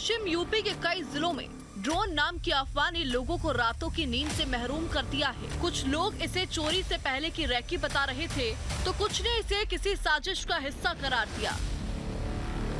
पश्चिम UP के कई जिलों में ड्रोन नाम की अफवाह ने लोगों को रातों की नींद से महरूम कर दिया है। कुछ लोग इसे चोरी से पहले की रैकी बता रहे थे, तो कुछ ने इसे किसी साजिश का हिस्सा करार दिया।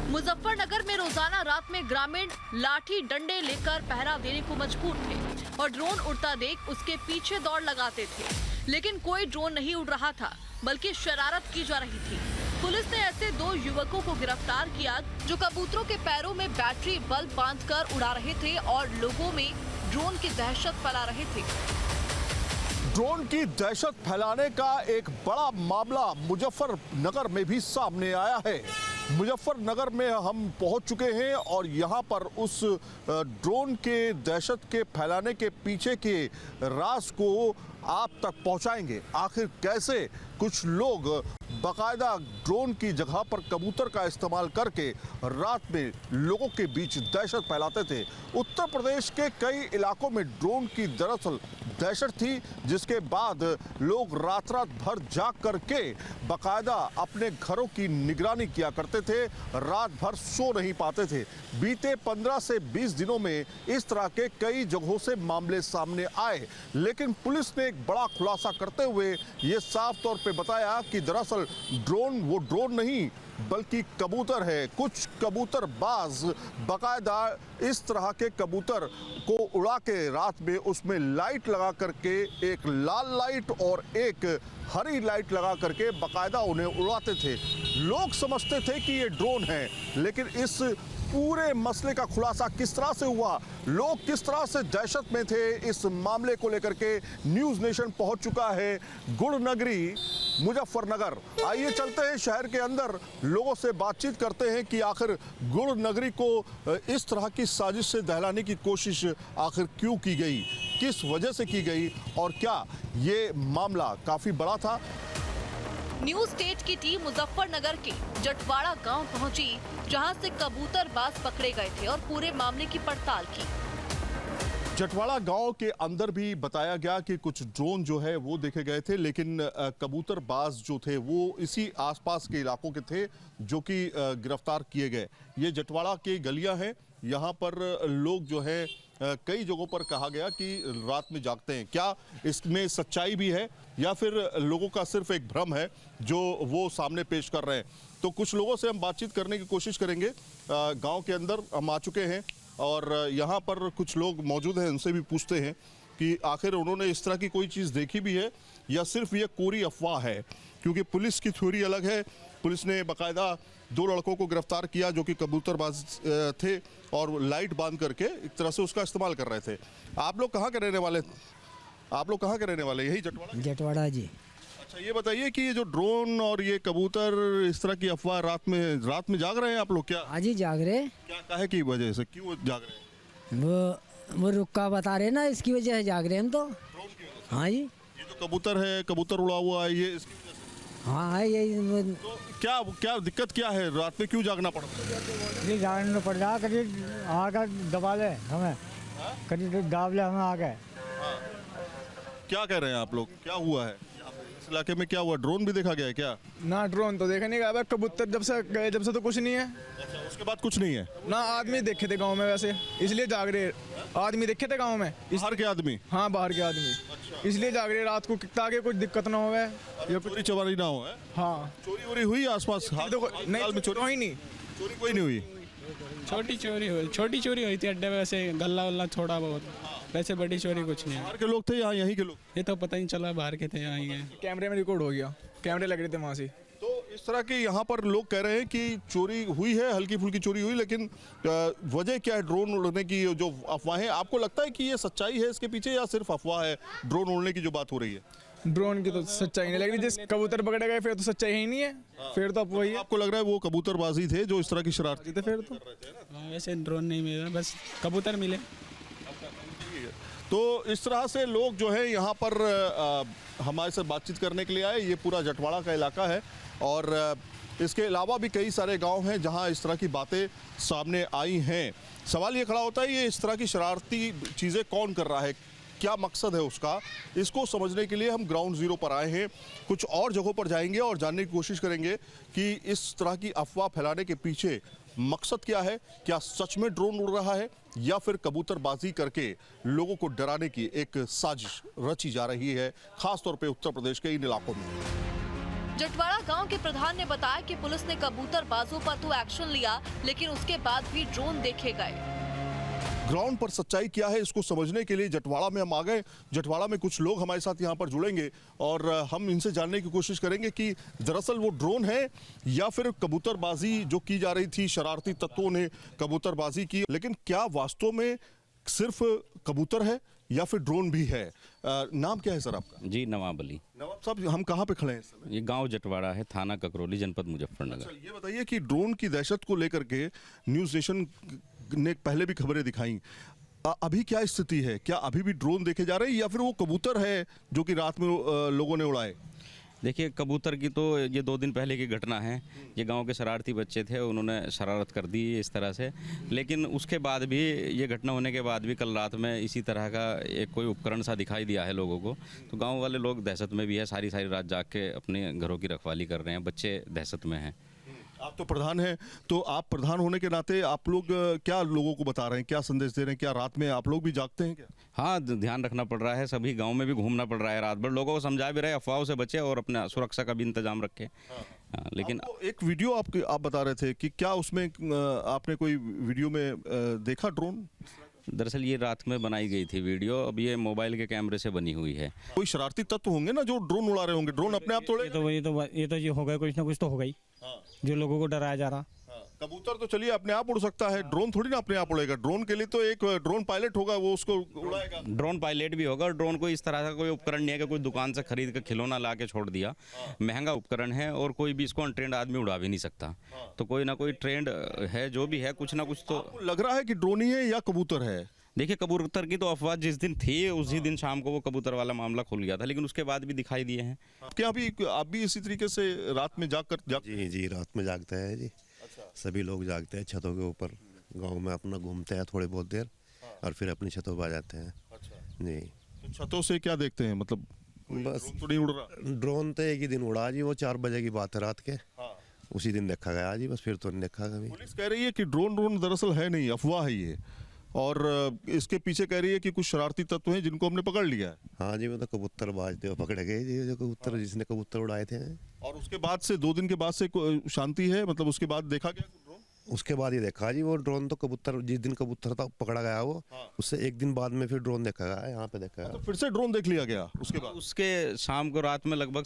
मुजफ्फरनगर में रोजाना रात में ग्रामीण लाठी डंडे लेकर पहरा देने को मजबूर थे और ड्रोन उड़ता देख उसके पीछे दौड़ लगाते थे, लेकिन कोई ड्रोन नहीं उड़ रहा था, बल्कि शरारत की जा रही थी। पुलिस ने ऐसे 2 युवकों को गिरफ्तार किया जो कबूतरों के पैरों में बैटरी बल्ब बांधकर उड़ा रहे थे और लोगों में ड्रोन की दहशत फैला रहे थे। ड्रोन की दहशत फैलाने का एक बड़ा मामला मुजफ्फरनगर में भी सामने आया है। मुजफ्फरनगर में हम पहुंच चुके हैं और यहां पर उस ड्रोन के दहशत के फैलाने के पीछे के राज को आप तक पहुंचाएंगे। आखिर कैसे कुछ लोग बाकायदा ड्रोन की जगह पर कबूतर का इस्तेमाल करके रात में लोगों के बीच दहशत फैलाते थे। उत्तर प्रदेश के कई इलाकों में ड्रोन की दरअसल दहशत थी, जिसके बाद लोग रात रात भर जाग करके बाकायदा अपने घरों की निगरानी किया करते थे, रात भर सो नहीं पाते थे। बीते 15 से 20 दिनों में इस तरह के कई जगहों से मामले सामने आए, लेकिन पुलिस ने एक बड़ा खुलासा करते हुए ये साफ तौर पे बताया कि दरअसल ड्रोन वो ड्रोन नहीं बल्कि कबूतर है। कुछ कबूतरबाज बाकायदा इस तरह के कबूतर को उड़ा के रात में उसमें लाइट लगा करके, एक लाल लाइट और एक हरी लाइट लगा करके बाकायदा उन्हें उड़ाते थे। लोग समझते थे कि ये ड्रोन है, लेकिन इस पूरे मसले का खुलासा किस तरह से हुआ, लोग किस तरह से दहशत में थे, इस मामले को लेकर के न्यूज़ नेशन पहुंच चुका है गुड़ नगरी मुजफ्फरनगर। आइए चलते हैं शहर के अंदर, लोगों से बातचीत करते हैं कि आखिर गुड़ नगरी को इस तरह की साजिश से दहलाने की कोशिश आखिर क्यों की गई, किस वजह से की गई और क्या ये मामला काफ़ी बड़ा था। न्यूज स्टेट की टीम मुजफ्फरनगर के जटवाड़ा गांव पहुंची, जहां से कबूतरबाज पकड़े गए थे और पूरे मामले की पड़ताल की। जटवाड़ा गांव के अंदर भी बताया गया कि कुछ ड्रोन जो है वो देखे गए थे, लेकिन कबूतरबाज जो थे वो इसी आसपास के इलाकों के थे जो कि गिरफ्तार किए गए। ये जटवाड़ा की गलियां हैं, यहाँ पर लोग जो है कई जगहों पर कहा गया कि रात में जागते हैं। क्या इसमें सच्चाई भी है या फिर लोगों का सिर्फ एक भ्रम है जो वो सामने पेश कर रहे हैं? तो कुछ लोगों से हम बातचीत करने की कोशिश करेंगे। गांव के अंदर हम आ चुके हैं और यहाँ पर कुछ लोग मौजूद हैं, उनसे भी पूछते हैं कि आखिर उन्होंने इस तरह की कोई चीज़ देखी भी है या सिर्फ ये कोरी अफवाह है, क्योंकि पुलिस की थ्योरी अलग है। पुलिस ने बाकायदा 2 लड़कों को गिरफ्तार किया जो कि कबूतरबाज थे और लाइट बांध करके एक तरह से उसका इस्तेमाल कर रहे थे। आप लोग कहाँ के रहने वाले? आप लोग कहाँ के रहने वाले? यही जटवाड़ा? जटवाड़ा जी। अच्छा, ये बताइए कि ये जो ड्रोन और ये कबूतर इस तरह की अफवाह रात में जाग रहे हैं आप लोग? क्या आज ही जाग रहे? क्या काहे की वजह से क्यों जाग रहे हैं? वो रुक्का बता रहे ना, इसकी वजह से जाग रहे हैं हम तो। ड्रोन की वजह से? हाँ जी। ये जो कबूतर है, कबूतर उड़ा हुआ है, ये इसकी वजह से? हाँ है यही। तो क्या दिक्कत क्या है, रात में क्यों जागना पड़ता है? ये जागना पड़ रहा, कभी आकर दबा ले हमें, कभी दाब ले हमें आके। क्या कह रहे हैं आप लोग, क्या हुआ है इस इलाके में? क्या हुआ, ड्रोन भी देखा गया है क्या? ना ड्रोन तो देखा नहीं गया, कबूतर जब से गए जब से तो कुछ नहीं है। अच्छा, उसके बाद कुछ नहीं है ना आदमी देखे थे गांव में, वैसे इसलिए जाग रहे। आदमी देखे थे गांव में, बाहर के आदमी? हाँ बाहर के आदमी। अच्छा। इसलिए जाग रहे रात को, ताकि कुछ दिक्कत ना हो या कुछ चोरी चोरी ना हो है? हाँ चोरी वोरी हुई आसपास? नहीं, चोरी नहीं, चोरी कोई नहीं हुई। छोटी चोरी हुई थी अड्डे में, वैसे गल्ला वल्ला थोड़ा बहुत, वैसे बड़ी चोरी कुछ नहीं है। बाहर के लोग थे या यहीं के लोग? ये तो पता नहीं चला बाहर के थे यहाँ ही गए। कैमरे में रिकॉर्ड हो गया, कैमरे लग रहे थे वहाँ से। तो इस तरह के यहाँ पर लोग कह रहे हैं कि चोरी हुई है, हल्की फुल्की चोरी हुई, लेकिन वजह क्या है ड्रोन उड़ने की जो अफवाहें? आपको लगता है कि ये सच्चाई है इसके पीछे या सिर्फ अफवाह है ड्रोन उड़ने की जो बात हो रही है? ड्रोन की तो सच्चाई नहीं लग रही, जिस कबूतर पकड़े गए फिर तो सच्चाई ही नहीं है। फिर तो वही है। आपको लग रहा है वो कबूतरबाजी थे जो इस तरह की शरारत? फिर तो वैसे ड्रोन नहीं मिला, बस कबूतर मिले। तो इस तरह से लोग जो है यहाँ पर हमारे से बातचीत करने के लिए आए। ये पूरा जटवाड़ा का इलाका है और इसके अलावा भी कई सारे गांव हैं जहाँ इस तरह की बातें सामने आई हैं। सवाल ये खड़ा होता है, ये इस तरह की शरारती चीज़ें कौन कर रहा है, क्या मकसद है उसका? इसको समझने के लिए हम ग्राउंड ज़ीरो पर आए हैं। कुछ और जगहों पर जाएंगे और जानने की कोशिश करेंगे कि इस तरह की अफवाह फैलाने के पीछे मकसद क्या है, क्या सच में ड्रोन उड़ रहा है या फिर कबूतरबाजी करके लोगों को डराने की एक साजिश रची जा रही है, खासतौर पे उत्तर प्रदेश के इन इलाकों में। जटवाड़ा गांव के प्रधान ने बताया कि पुलिस ने कबूतरबाजों पर तो एक्शन लिया, लेकिन उसके बाद भी ड्रोन देखे गए। ग्राउंड पर सच्चाई क्या है इसको समझने के लिए जटवाड़ा में हम आ गए। जटवाड़ा में कुछ लोग हमारे साथ यहाँ पर जुड़ेंगे और हम इनसे जानने की कोशिश करेंगे कि दरअसल वो ड्रोन है या फिर कबूतरबाजी जो की जा रही थी, शरारती तत्वों ने कबूतरबाजी की, लेकिन क्या वास्तव में सिर्फ कबूतर है या फिर ड्रोन भी है। नाम क्या है सर आपका? जी नवाब अली। नवाब साहब, हम कहाँ पे खड़े हैं इस समय? ये गांव जटवाड़ा है, थाना ककरौली, जनपद मुजफ्फरनगर। अच्छा, ये बताइए कि ड्रोन की दहशत को लेकर के न्यूज़ नेशन ने पहले भी खबरें दिखाई, अभी क्या स्थिति है? क्या अभी भी ड्रोन देखे जा रहे हैं या फिर वो कबूतर है जो कि रात में लोगों ने उड़ाए? देखिए, कबूतर की तो ये 2 दिन पहले की घटना है। ये गांव के शरारती बच्चे थे, उन्होंने शरारत कर दी इस तरह से। लेकिन उसके बाद भी, ये घटना होने के बाद भी कल रात में इसी तरह का एक कोई उपकरण सा दिखाई दिया है लोगों को। तो गांव वाले लोग दहशत में भी है, सारी रात जाग के अपने घरों की रखवाली कर रहे हैं, बच्चे दहशत में हैं। आप तो प्रधान हैं, तो आप प्रधान होने के नाते आप लोग क्या लोगों को बता रहे हैं, क्या संदेश दे रहे हैं? क्या रात में आप लोग भी जागते हैं क्या? हाँ, ध्यान रखना पड़ रहा है, सभी गांव में भी घूमना पड़ रहा है रात भर, लोगों को समझा भी रहे अफवाहों से बचे और अपना सुरक्षा का भी इंतजाम रखें। हाँ, लेकिन एक वीडियो आप बता रहे थे कि क्या उसमें आपने कोई वीडियो में देखा ड्रोन? दरअसल ये रात में बनाई गई थी वीडियो, अब ये मोबाइल के कैमरे से बनी हुई है। कोई शरारती तत्व होंगे ना जो ड्रोन उड़ा रहे होंगे। ड्रोन अपने आप तोड़े? ये तो हो गया, कुछ ना कुछ तो हो गई जो लोगों को डराया जा रहा। कबूतर तो चलिए अपने आप उड़ सकता है, ड्रोन थोड़ी ना अपने आप उड़ेगा। ड्रोन के लिए तो एक ड्रोन पायलट होगा, वो उसको उड़ाएगा। ड्रोन पायलट भी होगा और ड्रोन कोई इस तरह का कोई उपकरण नहीं है कि कोई दुकान से खरीद कर खिलौना ला के छोड़ दिया। महंगा उपकरण है और कोई भी इसको अनट्रेंड आदमी उड़ा भी नहीं सकता। तो कोई ना कोई ट्रेंड है, जो भी है कुछ ना कुछ तो। लग रहा है कि ड्रोन ही है या कबूतर है? देखिए, कबूतर की तो अफवाह जिस दिन थी उसी दिन शाम को वो कबूतर वाला मामला खुल गया था, लेकिन उसके बाद भी दिखाई दिए हैं। क्या आप भी इसी तरीके से रात में जाग जी रात में जागते हैं जी। सभी लोग जागते हैं, छतों के ऊपर गांव में अपना घूमते हैं थोड़ी बहुत देर और फिर अपनी छतों पर आ जाते हैं। जी, तो छतों से क्या देखते हैं? मतलब बस तो नहीं उड़ रहा? ड्रोन तो एक ही दिन उड़ा जी, वो 4 बजे की बात है रात के। उसी दिन देखा गया जी, बस फिर तो नहीं देखा कभी। पुलिस कह रही है कि ड्रोन दरअसल है नहीं, अफवाह है ये, और इसके पीछे कह रही है कि कुछ शरारती तत्व हैं जिनको हमने पकड़ लिया है। हाँ जी, वो तो कबूतर बाजते हुए पकड़े गए जी, जो कबूतर जिसने कबूतर उड़ाए थे। और उसके बाद से 2 दिन के बाद से शांति है, मतलब उसके बाद देखा गया ड्रोन? उसके बाद ही देखा जी वो ड्रोन। तो कबूतर जिस दिन कबूतर था पकड़ा गया वो, उससे एक दिन बाद में फिर ड्रोन देखा गया, यहाँ पे देखा गया। तो फिर से ड्रोन देख लिया गया उसके बाद? उसके शाम को रात में लगभग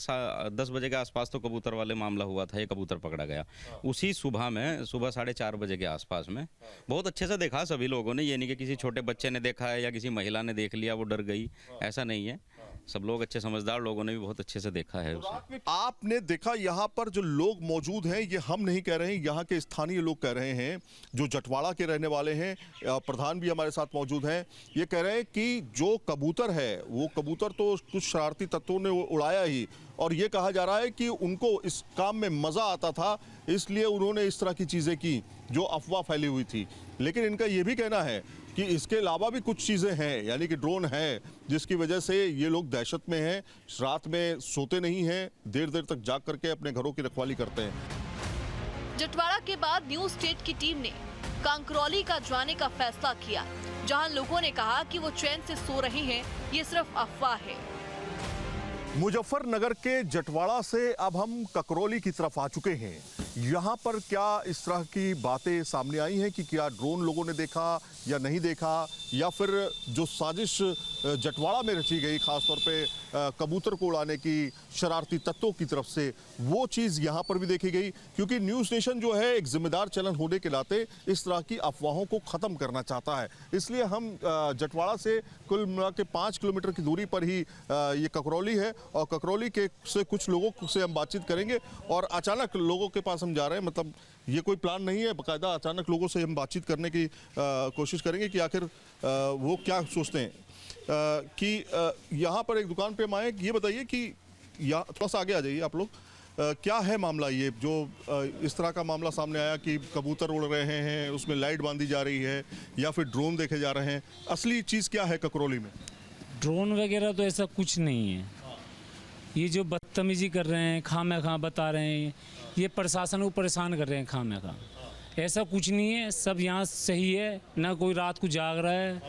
10 बजे के आसपास तो कबूतर वाले मामला हुआ था, ये कबूतर पकड़ा गया। उसी सुबह 4:30 बजे के आसपास में बहुत अच्छे से देखा सभी लोगों ने। ये नहीं कि किसी छोटे बच्चे ने देखा है या किसी महिला ने देख लिया वो डर गई, ऐसा नहीं है। सब लोग अच्छे समझदार लोगों ने भी बहुत अच्छे से देखा है उसे। आपने देखा, यहाँ पर जो लोग मौजूद हैं, ये हम नहीं कह रहे हैं, यहाँ के स्थानीय लोग कह रहे हैं, जो जटवाड़ा के रहने वाले हैं। प्रधान भी हमारे साथ मौजूद हैं। ये कह रहे हैं कि जो कबूतर है वो कबूतर तो कुछ शरारती तत्वों ने उड़ाया ही, और ये कहा जा रहा है कि उनको इस काम में मज़ा आता था, इसलिए उन्होंने इस तरह की चीज़ें की जो अफवाह फैली हुई थी। लेकिन इनका ये भी कहना है कि इसके अलावा भी कुछ चीज़ें हैं, यानी कि ड्रोन है, जिसकी वजह से ये लोग दहशत में हैं, रात में सोते नहीं हैं, देर तक जाग करके अपने घरों की रखवाली करते हैं। जटवाड़ा के बाद न्यू स्टेट की टीम ने कांकरौली का जाने का फैसला किया, जहां लोगों ने कहा कि वो चैन से सो रहे हैं, ये सिर्फ अफवाह है। मुजफ्फरनगर के जटवाड़ा से अब हम ककरौली की तरफ आ चुके हैं। यहाँ पर क्या इस तरह की बातें सामने आई हैं कि क्या ड्रोन लोगों ने देखा या नहीं देखा, या फिर जो साजिश जटवाड़ा में रची गई, खासतौर पे कबूतर को उड़ाने की शरारती तत्वों की तरफ से, वो चीज़ यहाँ पर भी देखी गई। क्योंकि न्यूज़ नेशन जो है एक जिम्मेदार चैनल होने के नाते इस तरह की अफवाहों को ख़त्म करना चाहता है। इसलिए हम जटवाड़ा से कुल मिला के 5 किलोमीटर की दूरी पर ही ये ककरौली है, और ककरौली के से कुछ लोगों से हम बातचीत करेंगे। और अचानक लोगों के पास हम जा रहे हैं, मतलब ये कोई प्लान नहीं है, बाकायदा अचानक लोगों से हम बातचीत करने की कोशिश करेंगे कि आखिर वो क्या सोचते हैं। कि यहाँ पर एक दुकान पे हम आए। ये बताइए कि यहाँ थोड़ा सा आगे आ जाइए आप लोग, क्या है मामला ये जो इस तरह का मामला सामने आया कि कबूतर उड़ रहे हैं, उसमें लाइट बांधी जा रही है, या फिर ड्रोन देखे जा रहे हैं? असली चीज़ क्या है ककरौली में? ड्रोन वगैरह तो ऐसा कुछ नहीं है। ये जो बदतमीजी कर रहे हैं, खामे खा बता रहे हैं, ये प्रशासन को परेशान कर रहे हैं खामे खा। ऐसा कुछ नहीं है, सब यहाँ सही है, ना कोई रात को जाग रहा है,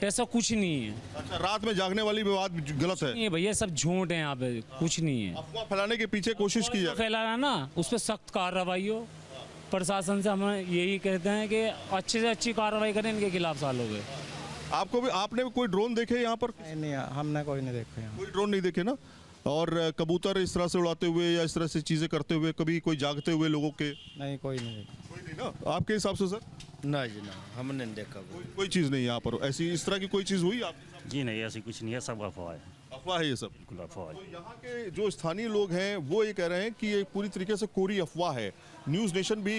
ऐसा कुछ नहीं है। अच्छा, रात में जागने वाली बात गलत है। नहीं भैया, सब झूठ है यहाँ पे, कुछ नहीं है। अफवाह फैलाने के पीछे कोशिश की जाए। फैला रहा ना, उस पर सख्त कार्रवाई हो। प्रशासन से हम यही कहते हैं कि अच्छे से अच्छी कार्रवाई करें इनके खिलाफ सालों पे। आपने भी कोई ड्रोन देखे यहाँ पर? नहीं, हमने कोई नहीं देखा यहाँ। कोई ड्रोन नहीं देखे ना? और कबूतर इस तरह से उड़ाते हुए या इस तरह से चीजें करते हुए कभी कोई जागते हुए लोगों के? नहीं, कोई नहीं देखा। कोई नहीं ना आपके हिसाब से? सर ना जी ना, हमने नहीं देखा कोई चीज नहीं यहाँ पर ऐसी इस तरह की कोई चीज हुई आप? जी नहीं, ऐसी कुछ नहीं है, सब अफवाह है। अफवाह है ये सब? बिल्कुल अफवाह है। तो यहाँ के जो स्थानीय लोग हैं वो ये कह रहे हैं कि ये पूरी तरीके से कोरी अफवाह है। न्यूज़ नेशन भी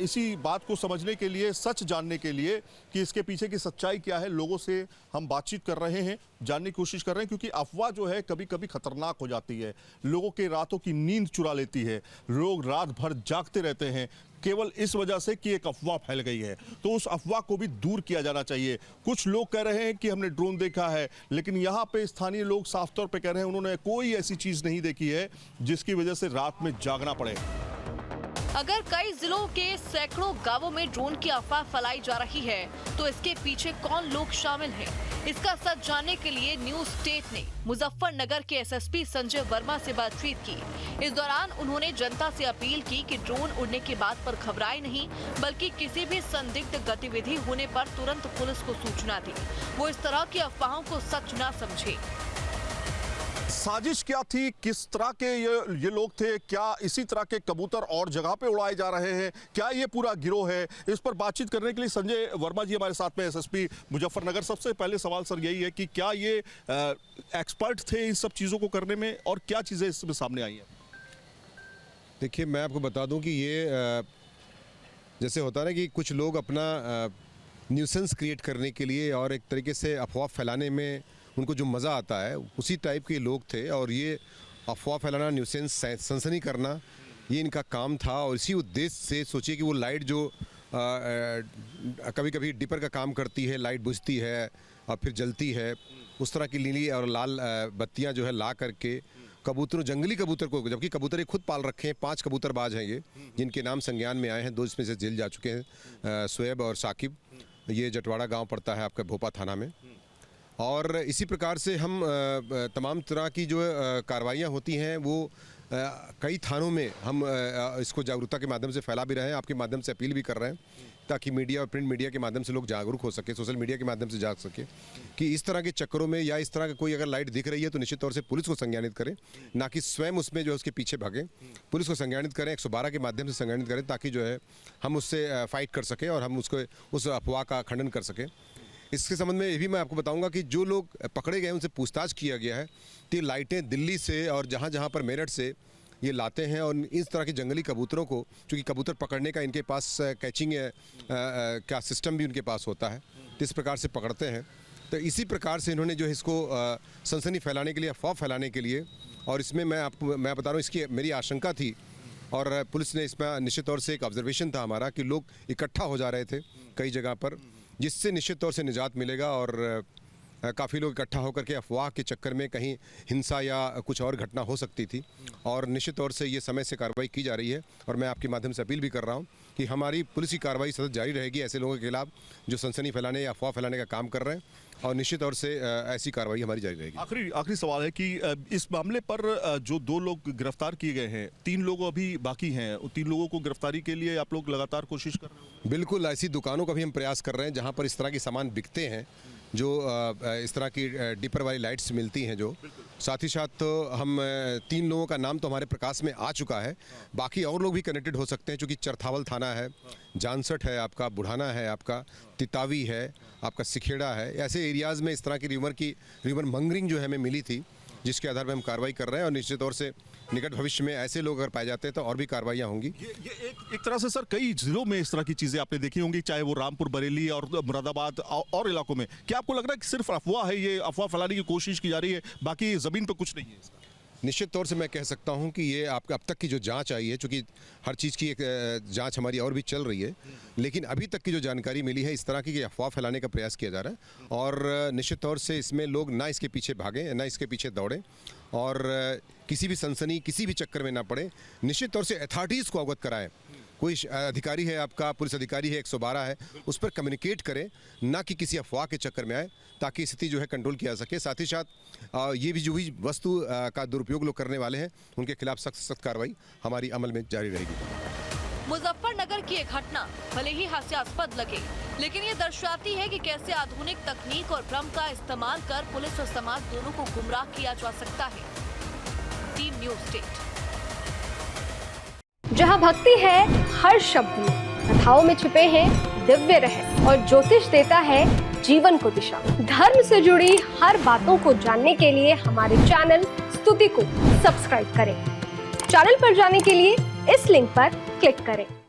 इसी बात को समझने के लिए, सच जानने के लिए कि इसके पीछे की सच्चाई क्या है, लोगों से हम बातचीत कर रहे हैं, जानने की कोशिश कर रहे हैं, क्योंकि अफवाह जो है कभी कभी खतरनाक हो जाती है, लोगों के रातों की नींद चुरा लेती है, लोग रात भर जागते रहते हैं केवल इस वजह से कि एक अफवाह फैल गई है। तो उस अफवाह को भी दूर किया जाना चाहिए। कुछ लोग कह रहे हैं कि हमने ड्रोन देखा है, लेकिन यहाँ पे स्थानीय लोग साफ तौर पे कह रहे हैं उन्होंने कोई ऐसी चीज नहीं देखी है जिसकी वजह से रात में जागना पड़े। अगर कई जिलों के सैकड़ों गांवों में ड्रोन की अफवाह फैलाई जा रही है, तो इसके पीछे कौन लोग शामिल हैं? इसका सच जानने के लिए न्यूज स्टेट ने मुजफ्फरनगर के एसएसपी संजय वर्मा से बातचीत की। इस दौरान उन्होंने जनता से अपील की कि ड्रोन उड़ने की बात पर घबराए नहीं, बल्कि किसी भी संदिग्ध गतिविधि होने पर तुरंत पुलिस को सूचना दी। वो इस तरह की अफवाहों को सच न समझे। साजिश क्या थी, किस तरह के ये लोग थे, क्या इसी तरह के कबूतर और जगह पे उड़ाए जा रहे हैं, क्या ये पूरा गिरोह है? इस पर बातचीत करने के लिए संजय वर्मा जी हमारे साथ में, एसएसपी मुजफ्फरनगर। सबसे पहले सवाल सर यही है कि क्या ये एक्सपर्ट थे इन सब चीज़ों को करने में, और क्या चीज़ें इसमें सामने आई हैं? देखिए, मैं आपको बता दूं कि ये जैसे होता है ना कि कुछ लोग अपना न्यूसेंस क्रिएट करने के लिए और एक तरीके से अफवाह फैलाने में उनको जो मज़ा आता है, उसी टाइप के लोग थे। और ये अफवाह फैलाना, न्यूसेंस, सनसनी करना, ये इनका काम था। और इसी उद्देश्य से सोचिए कि वो लाइट जो कभी कभी डिपर का काम करती है, लाइट बुझती है और फिर जलती है, उस तरह की नीली और लाल बत्तियां जो है ला करके कबूतरों, जंगली कबूतर को, जबकि कबूतर ये खुद पाल रखे हैं, 5 कबूतरबाज हैं ये, जिनके नाम संज्ञान में आए हैं। 2 इसमें से जेल जा चुके हैं, शोएब और साकिब। ये जटवाड़ा गाँव पड़ता है आपका भोपा थाना में। और इसी प्रकार से हम तमाम तरह की जो कार्रवाइयाँ होती हैं वो कई थानों में हम इसको जागरूकता के माध्यम से फैला भी रहे हैं, आपके माध्यम से अपील भी कर रहे हैं, ताकि मीडिया और प्रिंट मीडिया के माध्यम से लोग जागरूक हो सके, सोशल मीडिया के माध्यम से जाग सके कि इस तरह के चक्करों में या इस तरह का कोई अगर लाइट दिख रही है तो निश्चित तौर से पुलिस को संज्ञानित करें, ना कि स्वयं उसमें जो है उसके पीछे भागें। पुलिस को संज्ञानित करें, 112 के माध्यम से संज्ञानित करें, ताकि जो है हम उससे फाइट कर सकें और हम उसको उस अफवाह का खंडन कर सकें। इसके संबंध में ये भी मैं आपको बताऊंगा कि जो लोग पकड़े गए उनसे पूछताछ किया गया है कि लाइटें दिल्ली से और जहाँ जहाँ पर मेरठ से ये लाते हैं, और इस तरह के जंगली कबूतरों को, क्योंकि कबूतर पकड़ने का इनके पास कैचिंग का सिस्टम भी उनके पास होता है, तो इस प्रकार से पकड़ते हैं। तो इसी प्रकार से इन्होंने जो है इसको सनसनी फैलाने के लिए, अफवाह फैलाने के लिए, और इसमें मैं बता रहा हूँ, इसकी मेरी आशंका थी और पुलिस ने इसमें निश्चित तौर से एक ऑब्जर्वेशन था हमारा कि लोग इकट्ठा हो जा रहे थे कई जगह पर, जिससे निश्चित तौर से निजात मिलेगा। और काफ़ी लोग इकट्ठा होकर के अफवाह के चक्कर में कहीं हिंसा या कुछ और घटना हो सकती थी, और निश्चित तौर से ये समय से कार्रवाई की जा रही है। और मैं आपके माध्यम से अपील भी कर रहा हूँ कि हमारी पुलिस की कार्रवाई सतत जारी रहेगी ऐसे लोगों के खिलाफ जो सनसनी फैलाने या अफवाह फैलाने का काम कर रहे हैं, और निश्चित तौर से ऐसी कार्रवाई हमारी जारी रहेगी। आखिरी सवाल है कि इस मामले पर जो 2 लोग गिरफ्तार किए गए हैं, 3 लोग अभी बाकी हैं, 3 लोगों को गिरफ्तारी के लिए आप लोग लगातार कोशिश कर रहे हैं? बिल्कुल, ऐसी दुकानों का भी हम प्रयास कर रहे हैं जहाँ पर इस तरह के सामान बिकते हैं, जो इस तरह की डिपर वाली लाइट्स मिलती हैं जो। साथ ही साथ तो हम 3 लोगों का नाम तो हमारे प्रकाश में आ चुका है, बाकी और लोग भी कनेक्टेड हो सकते हैं, क्योंकि चरथावल थाना है, जानसठ है आपका, बुढ़ाना है आपका, तितावी है आपका, सिखेड़ा है। ऐसे एरियाज़ में इस तरह की र्यूमर मंगरिंग जो है हमें मिली थी, जिसके आधार पर हम कार्रवाई कर रहे हैं। और निश्चित तौर से निकट भविष्य में ऐसे लोग अगर पाए जाते हैं तो और भी कार्रवाइयाँ होंगी। ये एक तरह से सर कई जिलों में इस तरह की चीज़ें आपने देखी होंगी, चाहे वो रामपुर, बरेली और मुरादाबाद और इलाकों में। क्या आपको लग रहा है कि सिर्फ अफवाह है, ये अफवाह फैलाने की कोशिश की जा रही है, बाकी ज़मीन पर कुछ नहीं है इसका? निश्चित तौर से मैं कह सकता हूं कि ये अब तक की जो जांच आई है, चूँकि हर चीज़ की एक जांच हमारी और भी चल रही है, लेकिन अभी तक की जो जानकारी मिली है इस तरह की अफवाह फैलाने का प्रयास किया जा रहा है। और निश्चित तौर से इसमें लोग ना इसके पीछे भागें, ना इसके पीछे दौड़ें, और किसी भी सनसनी, किसी भी चक्कर में ना पड़े। निश्चित तौर से अथॉरिटीज़ को अवगत कराएं, कोई अधिकारी है, आपका पुलिस अधिकारी है, 112 है, उस पर कम्युनिकेट करें, ना कि किसी अफवाह के चक्कर में आए, ताकि स्थिति जो है कंट्रोल किया जा सके। साथ ही साथ ये भी जो भी वस्तु का दुरुपयोग लोग करने वाले हैं उनके खिलाफ सख्त से सख्त कार्रवाई हमारी अमल में जारी रहेगी। मुजफ्फरनगर की एक घटना भले ही हास्यास्पद लगे, लेकिन ये दर्शाती है कि कैसे आधुनिक तकनीक और भ्रम का इस्तेमाल कर पुलिस और समाज दोनों को गुमराह किया जा सकता है। Team news state. जहां भक्ति है हर शब्द में, कथाओं में छिपे हैं दिव्य रहस्य और ज्योतिष देता है जीवन को दिशा। धर्म से जुड़ी हर बातों को जानने के लिए हमारे चैनल स्तुति को सब्सक्राइब करें। चैनल पर जाने के लिए इस लिंक पर क्लिक करें।